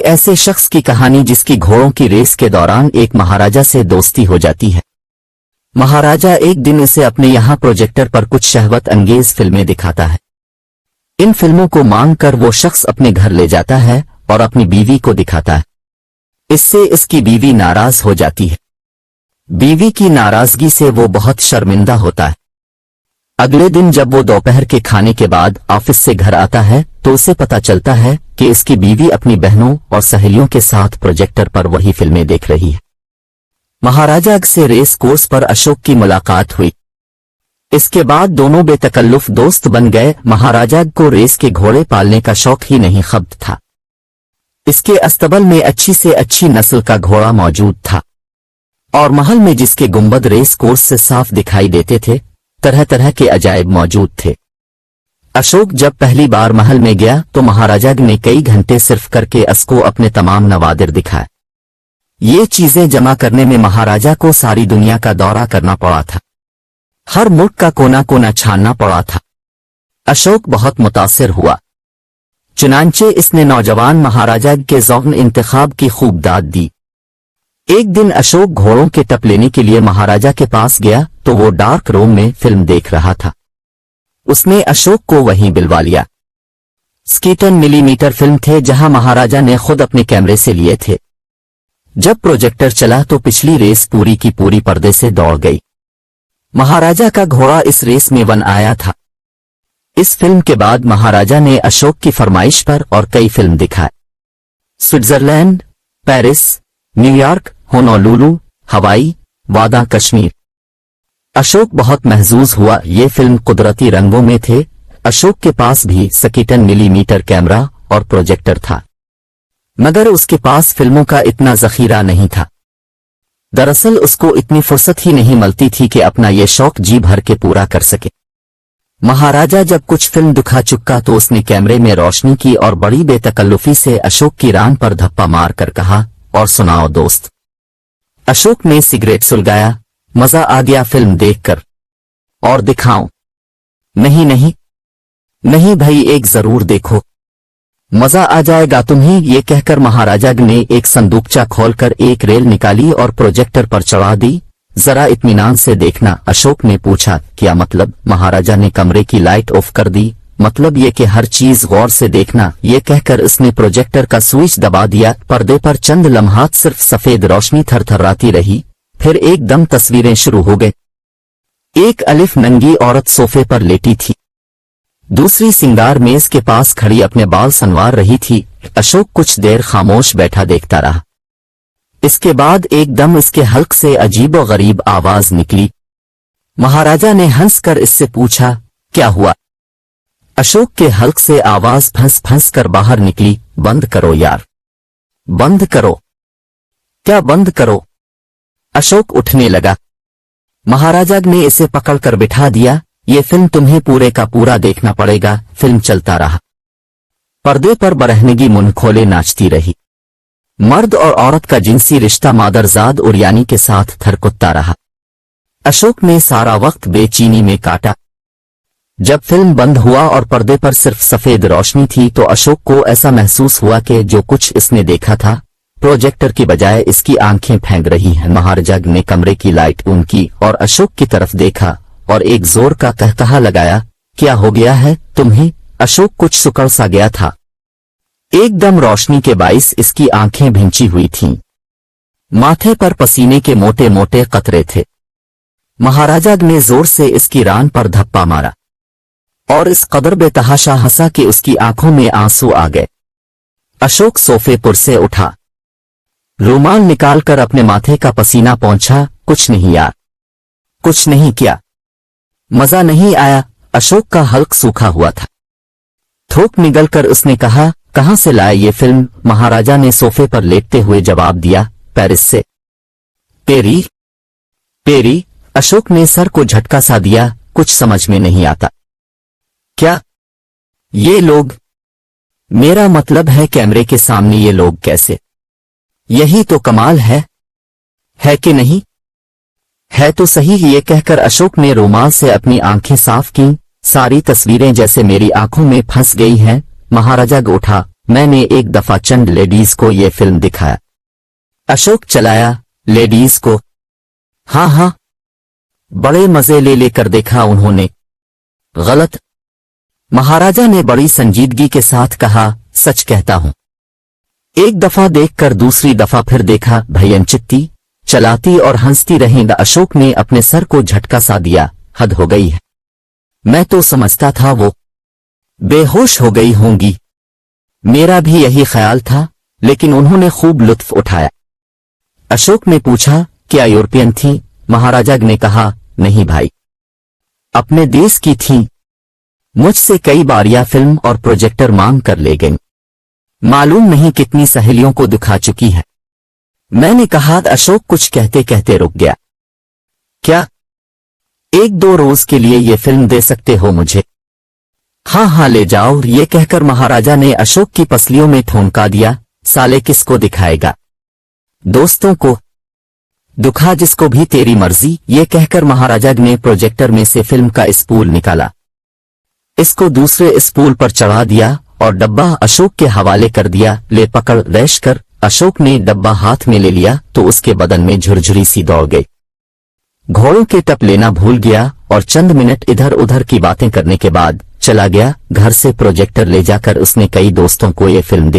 ऐसे शख्स की कहानी जिसकी घोड़ों की रेस के दौरान एक महाराजा से दोस्ती हो जाती है। महाराजा एक दिन उसे अपने यहाँ प्रोजेक्टर पर कुछ शहवत अंगेज फिल्में दिखाता है। इन फिल्मों को मांग कर वो शख्स अपने घर ले जाता है और अपनी बीवी को दिखाता है। इससे इसकी बीवी नाराज हो जाती है। बीवी की नाराजगी से वो बहुत शर्मिंदा होता है। अगले दिन जब वो दोपहर के खाने के बाद ऑफिस से घर आता है तो उसे पता चलता है कि इसकी बीवी अपनी बहनों और सहेलियों के साथ प्रोजेक्टर पर वही फिल्में देख रही है। महाराजा से रेस कोर्स पर अशोक की मुलाकात हुई। इसके बाद दोनों बेतकल्लुफ दोस्त बन गए। महाराजा को रेस के घोड़े पालने का शौक ही नहीं खब्त था। इसके अस्तबल में अच्छी से अच्छी नस्ल का घोड़ा मौजूद था और महल में जिसके गुंबद रेस कोर्स से साफ दिखाई देते थे, तरह तरह के अजायब मौजूद थे। अशोक जब पहली बार महल में गया तो महाराजा ने कई घंटे सिर्फ करके उसको अपने तमाम नवादिर दिखाए। ये चीजें जमा करने में महाराजा को सारी दुनिया का दौरा करना पड़ा था। हर मुल्क का कोना कोना छानना पड़ा था। अशोक बहुत मुतासिर हुआ। चुनांचे इसने नौजवान महाराजा के ज़ौक़ इंतखाब की खूब दाद दी। एक दिन अशोक घोड़ों के टप लेने के लिए महाराजा के पास गया तो वो डार्क रूम में फिल्म देख रहा था। उसने अशोक को वहीं बिलवा लिया। 60 मिलीमीटर फिल्म थे जहां महाराजा ने खुद अपने कैमरे से लिए थे। जब प्रोजेक्टर चला तो पिछली रेस पूरी की पूरी पर्दे से दौड़ गई। महाराजा का घोड़ा इस रेस में वन आया था। इस फिल्म के बाद महाराजा ने अशोक की फरमाइश पर और कई फिल्म दिखाए। स्विट्जरलैंड, पेरिस, न्यूयॉर्क, होनोलुलु, हवाई, वादा कश्मीर। अशोक बहुत महजूज हुआ। ये फिल्म कुदरती रंगों में थे। अशोक के पास भी 60 मिलीमीटर कैमरा और प्रोजेक्टर था, मगर उसके पास फिल्मों का इतना जखीरा नहीं था। दरअसल उसको इतनी फुर्सत ही नहीं मिलती थी कि अपना ये शौक जी भर के पूरा कर सके। महाराजा जब कुछ फिल्म दिखा चुका तो उसने कैमरे में रोशनी की और बड़ी बेतकल्लुफी से अशोक की रान पर धप्पा मार कर कहा, और सुनाओ दोस्त। अशोक ने सिगरेट सुलगाया। मजा आ गया फिल्म देखकर। और दिखाऊं? नहीं नहीं नहीं भाई, एक जरूर देखो, मजा आ जाएगा तुम्हें। ये कहकर महाराजा ने एक संदूकचा खोलकर एक रेल निकाली और प्रोजेक्टर पर चढ़ा दी। जरा इत्मीनान से देखना, अशोक ने पूछा। क्या मतलब? महाराजा ने कमरे की लाइट ऑफ कर दी। मतलब ये कि हर चीज गौर से देखना। ये कहकर उसने प्रोजेक्टर का स्विच दबा दिया। पर्दे पर चंद लम्हात सिर्फ सफेद रोशनी थरथराती रही, फिर एकदम तस्वीरें शुरू हो गई। एक अलिफ नंगी औरत सोफे पर लेटी थी, दूसरी सिंगार मेज के पास खड़ी अपने बाल संवार रही थी। अशोक कुछ देर खामोश बैठा देखता रहा। इसके बाद एकदम इसके हल्क से अजीब व गरीब आवाज निकली। महाराजा ने हंसकर इससे पूछा, क्या हुआ? अशोक के हल्क से आवाज फंस फंस कर बाहर निकली, बंद करो यार, बंद करो। क्या बंद करो? अशोक उठने लगा। महाराजा ने इसे पकड़कर बिठा दिया। ये फिल्म तुम्हें पूरे का पूरा देखना पड़ेगा। फिल्म चलता रहा। पर्दे पर बरहनगी मुंह खोले नाचती रही। मर्द और औरत का जिनसी रिश्ता मादरजाद उरियानी के साथ थरकुत्ता रहा। अशोक ने सारा वक्त बेचैनी में काटा। जब फिल्म बंद हुआ और पर्दे पर सिर्फ सफेद रोशनी थी तो अशोक को ऐसा महसूस हुआ कि जो कुछ इसने देखा था प्रोजेक्टर की बजाय इसकी आंखें फेंक रही हैं। महाराजा ने कमरे की लाइट ऑन की और अशोक की तरफ देखा और एक जोर का कहकहा लगाया, क्या हो गया है तुम्हें? अशोक कुछ सुकड़ सा गया था। एकदम रोशनी के बाइस इसकी आंखें भिंची हुई थीं। माथे पर पसीने के मोटे मोटे कतरे थे। महाराजा ने जोर से इसकी रान पर धप्पा मारा और इस कदर बेतहाशा हंसा कि उसकी आंखों में आंसू आ गए। अशोक सोफे पर से उठा, रुमाल निकालकर अपने माथे का पसीना पोंछा। कुछ नहीं यार, कुछ नहीं किया, मजा नहीं आया। अशोक का हल्क सूखा हुआ था। थोक निगलकर उसने कहा, कहां से लाए ये फिल्म? महाराजा ने सोफे पर लेटते हुए जवाब दिया, पेरिस से। पेरी? पेरी? अशोक ने सर को झटका सा दिया। कुछ समझ में नहीं आता। क्या? ये लोग? मेरा मतलब है कैमरे के सामने ये लोग कैसे? यही तो कमाल है कि नहीं? है तो सही। ये कहकर अशोक ने रुमाल से अपनी आंखें साफ की। सारी तस्वीरें जैसे मेरी आंखों में फंस गई हैं। महाराजा उठा मैंने एक दफा चंद लेडीज को ये फिल्म दिखाया। अशोक चलाया लेडीज को। हाँ हाँ, बड़े मजे ले लेकर देखा उन्होंने। गलत। महाराजा ने बड़ी संजीदगी के साथ कहा, सच कहता हूं। एक दफा देखकर दूसरी दफा फिर देखा, भयन चित्ती चलाती और हंसती रहें। अशोक ने अपने सर को झटका सा दिया, हद हो गई है। मैं तो समझता था वो बेहोश हो गई होंगी। मेरा भी यही ख्याल था, लेकिन उन्होंने खूब लुत्फ उठाया। अशोक ने पूछा, क्या यूरोपियन थी? महाराजा ने कहा, नहीं भाई, अपने देश की थी। मुझसे कई बार यह फिल्म और प्रोजेक्टर मांग कर ले गई। मालूम नहीं कितनी सहेलियों को दिखा चुकी है। मैंने कहा। अशोक कुछ कहते कहते रुक गया। क्या 1-2 रोज के लिए ये फिल्म दे सकते हो मुझे? हाँ हाँ ले जाओ। ये कहकर महाराजा ने अशोक की पसलियों में ठोंका दिया। साले किसको दिखाएगा? दोस्तों को दुखा, जिसको भी तेरी मर्जी। ये कहकर महाराजा ने प्रोजेक्टर में से फिल्म का स्पूल निकाला, इसको दूसरे स्पूल पर चढ़ा दिया और डब्बा अशोक के हवाले कर दिया। ले पकड़ रैश कर। अशोक ने डब्बा हाथ में ले लिया तो उसके बदन में झुरझुरी सी दौड़ गई। घोड़ों के टप लेना भूल गया और चंद मिनट इधर उधर की बातें करने के बाद चला गया घर से। प्रोजेक्टर ले जाकर उसने कई दोस्तों को ये फिल्म